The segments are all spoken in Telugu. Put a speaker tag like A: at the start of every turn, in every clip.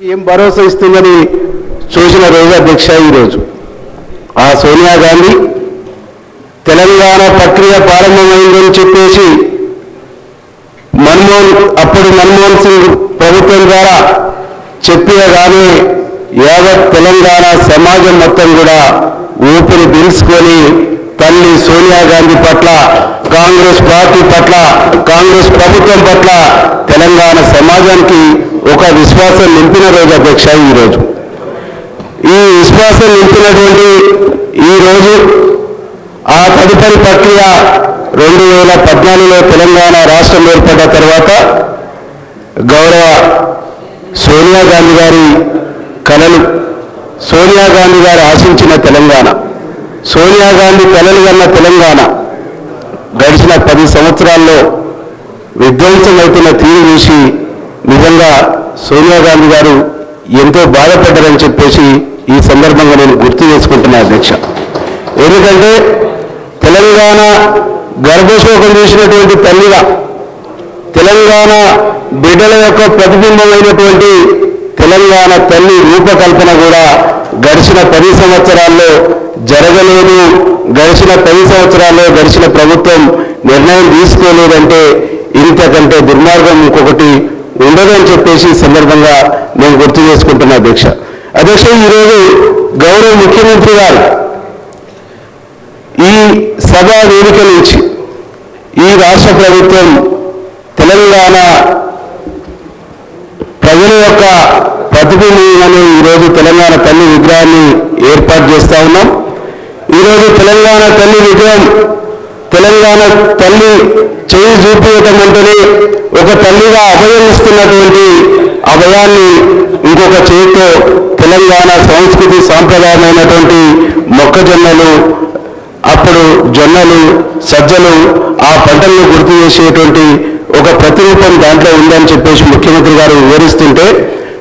A: ఏం భరోసా ఇస్తుందని చూసిన రోజు అధ్యక్ష ఈరోజు ఆ సోనియా గాంధీ తెలంగాణ ప్రక్రియ ప్రారంభమైందని చెప్పేసి అప్పుడు మన్మోహన్ సింగ్ ప్రభుత్వం ద్వారా చెప్పగానే యావత్ తెలంగాణ సమాజం మొత్తం కూడా ఊపిరి పీల్చుకొని తల్లి సోనియా గాంధీ పట్ల, కాంగ్రెస్ పార్టీ పట్ల, కాంగ్రెస్ ప్రభుత్వం పట్ల తెలంగాణ సమాజానికి ఒక విశ్వాసం నింపిన రోజు అధ్యక్ష ఈరోజు. ఈ విశ్వాసం నింపినటువంటి ఈరోజు ఆ తదుపరి ప్రక్రియ 2014లో తెలంగాణ రాష్ట్రం ఏర్పడ్డ తర్వాత గౌరవ సోనియా గాంధీ గారి కలలు, సోనియా గాంధీ గారు ఆశించిన తెలంగాణ, సోనియా గాంధీ కలలు కన్న తెలంగాణ గడిచిన 10 సంవత్సరాల్లో విధ్వంసమవుతున్న తీరు చూసి నిజంగా సోనియా గాంధీ గారు ఎంతో బాధపడ్డారని చెప్పేసి ఈ సందర్భంగా నేను గుర్తు చేసుకుంటున్నా అధ్యక్ష. ఎందుకంటే తెలంగాణ గర్భశోకం చేసినటువంటి తల్లిగా, తెలంగాణ బిడ్డల యొక్క ప్రతిబింబమైనటువంటి తెలంగాణ తల్లి రూపకల్పన కూడా గడిచిన 10 సంవత్సరాల్లో జరగలేదు. గడిచిన 10 సంవత్సరాల్లో గడిచిన ప్రభుత్వం నిర్ణయం తీసుకోలేదంటే ఇంతకంటే దుర్మార్గం ఇంకొకటి ఉండదని చెప్పేసి సందర్భంగా నేను గుర్తు చేసుకుంటున్నా అధ్యక్ష. అధ్యక్ష, ఈరోజు గౌరవ ముఖ్యమంత్రి గారు ఈ సభా వేదిక నుంచి ఈ రాష్ట్ర ప్రభుత్వం తెలంగాణ ప్రజల యొక్క ప్రతిబింబమని ఈరోజు తెలంగాణ తల్లి విగ్రహాన్ని ఏర్పాటు చేస్తా ఉన్నాం. ఈరోజు తెలంగాణ తల్లి విగ్రహం, తెలంగాణ తల్లి చేయి చూపించటం అంటేనే ఒక తల్లిగా అభయం ఇస్తున్నటువంటి అభయాన్ని ఇంకొక చేతితో తెలంగాణ సంస్కృతి సాంప్రదాయమైనటువంటి మొక్కజొన్నలు, అప్పుడు జొన్నలు, సజ్జలు, ఆ పంటలను గుర్తు చేసేటువంటి ఒక ప్రతిరూపం దాంట్లో ఉందని చెప్పేసి ముఖ్యమంత్రి గారు వివరిస్తుంటే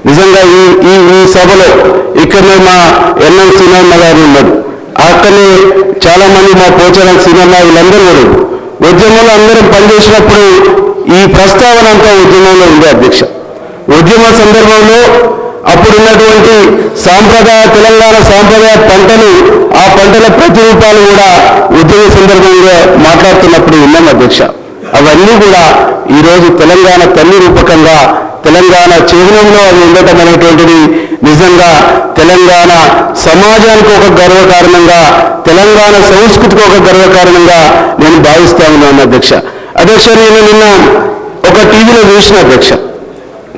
A: నిజంగా ఈ సభలో ఇక్కడనే మా ఎన్ఎం సీనన్న గారు ఉన్నారు, అక్కడనే చాలా మంది మా పోచారం సీనన్న వీళ్ళందరూ కూడా ఉద్యమంలో అందరం పనిచేసినప్పుడు ఈ ప్రస్తావన అంతా ఉద్యమంలో ఉంది అధ్యక్ష. ఉద్యమ సందర్భంలో అప్పుడున్నటువంటి సాంప్రదాయ తెలంగాణ సాంప్రదాయ పంటలు, ఆ పంటల ప్రతిరూపాలు కూడా ఉద్యమ సందర్భంగా మాట్లాడుతున్నప్పుడు ఉన్నాం అధ్యక్ష. అవన్నీ కూడా ఈరోజు తెలంగాణ తల్లి రూపకంగా తెలంగాణ చిహ్నంలో అది ఉండటం అనేటువంటిది నిజంగా తెలంగాణ సమాజానికి ఒక గర్వకారణంగా, తెలంగాణ సంస్కృతికి ఒక గర్వకారణంగా నేను భావిస్తా ఉన్నాను అధ్యక్ష. అధ్యక్ష, నేను నిన్న ఒక టీవీలో చూసిన అధ్యక్ష,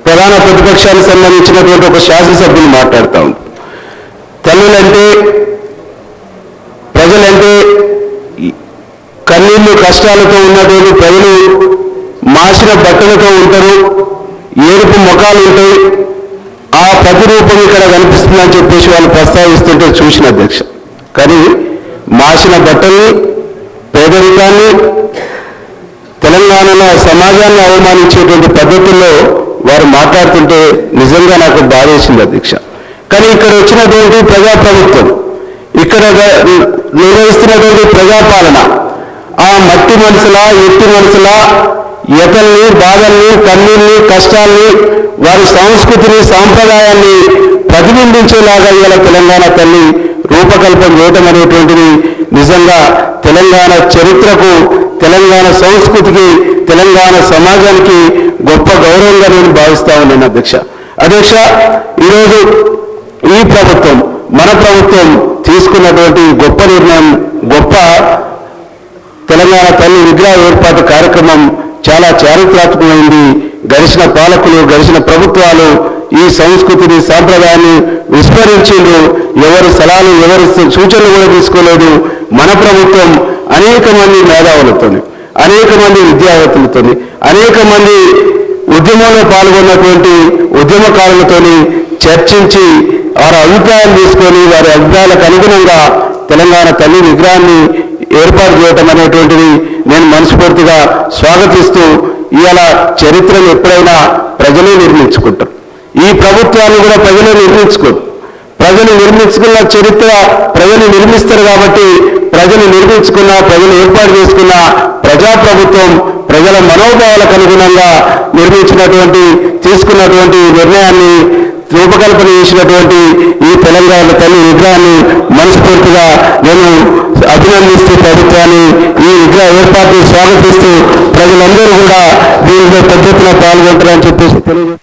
A: ప్రధాన ప్రతిపక్షానికి సంబంధించినటువంటి ఒక శాసనసభ్యులు మాట్లాడుతూ ఉంటారు. తల్లులంటే, ప్రజలంటే కన్నీళ్లు కష్టాలతో ఉన్నటువంటి ప్రజలు మాసిన బట్టలతో ఉంటారు, ఏడుపు ముఖాలు ఉంటాయి, ఆ ప్రతిరూపం ఇక్కడ కనిపిస్తుందని చెప్పేసి వాళ్ళు ప్రస్తావిస్తుంటే చూసిన అధ్యక్ష. కానీ మాసిన బట్టల్ని, పేదరికాన్ని, తెలంగాణలో సమాజాన్ని అవమానించేటువంటి పద్ధతుల్లో వారు మాట్లాడుతుంటే నిజంగా నాకు బాధ వేసింది అధ్యక్ష. కానీ ఇక్కడ వచ్చినటువంటి ప్రజాప్రభుత్వం, ఇక్కడ నిర్వహిస్తున్నటువంటి ప్రజాపాలన ఆ మట్టి మనసులా, ఎట్టి మనసులా ఎతల్ని, బాధల్ని, కన్నీల్ని, కష్టాల్ని, వారి సంస్కృతిని, సాంప్రదాయాన్ని ప్రతిబింబించేలాగా ఇలా తెలంగాణ తల్లి రూపకల్పన చేయటం అనేటువంటిది నిజంగా తెలంగాణ చరిత్రకు, తెలంగాణ సంస్కృతికి, తెలంగాణ సమాజానికి గొప్ప గౌరవంగా నేను భావిస్తా ఉన్నాను అధ్యక్ష. అధ్యక్ష, ఈరోజు ఈ ప్రభుత్వం, మన ప్రభుత్వం తీసుకున్నటువంటి గొప్ప నిర్ణయం, గొప్ప తెలంగాణ తల్లి విగ్రహ ఏర్పాటు కార్యక్రమం చాలా చారిత్రాత్మకమైంది. గడిచిన పాలకులు, గడిచిన ప్రభుత్వాలు ఈ సంస్కృతిని, సాంప్రదాయాన్ని విస్మరించిండ్రు. ఎవరి సలహాలు, ఎవరి సూచనలు కూడా తీసుకోలేదు. మన ప్రభుత్వం అనేక మంది మేధావులతో, అనేక మంది విద్యావేత్తలతో, అనేక మంది ఉద్యమంలో పాల్గొన్నటువంటి ఉద్యమకారులతో చర్చించి వారి అభిప్రాయాలు తీసుకొని వారి అభిప్రాయాలకు అనుగుణంగా తెలంగాణ తల్లి విగ్రహాన్ని ఏర్పాటు చేయటం అనేటువంటిది నేను మనస్ఫూర్తిగా స్వాగతిస్తూ, ఇవాళ చరిత్రను ఎప్పుడైనా ప్రజలే నిర్మించుకుంటారు. ఈ ప్రభుత్వాన్ని కూడా ప్రజలే నిర్మించుకోరు. ప్రజలు నిర్మించుకున్న చరిత్ర ప్రజలు నిర్మిస్తారు కాబట్టి ప్రజలు నిర్మించుకున్న, ప్రజలు ఏర్పాటు చేసుకున్న ప్రజాప్రభుత్వం ప్రజల మనోభావాలకు అనుగుణంగా నిర్మించినటువంటి తీసుకున్నటువంటి నిర్ణయాన్ని రూపకల్పన చేసినటువంటి ఈ తెలంగాణ తల్లి విగ్రహాన్ని మనస్ఫూర్తిగా నేను అభినందిస్తూ ప్రభుత్వాన్ని ఈ విగ్రహ ఏర్పాటును స్వాగతిస్తూ ప్రజలందరూ కూడా దీంట్లో పెద్ద ఎత్తున పాల్గొంటారని చెప్పేసి తెలియజేస్తాను.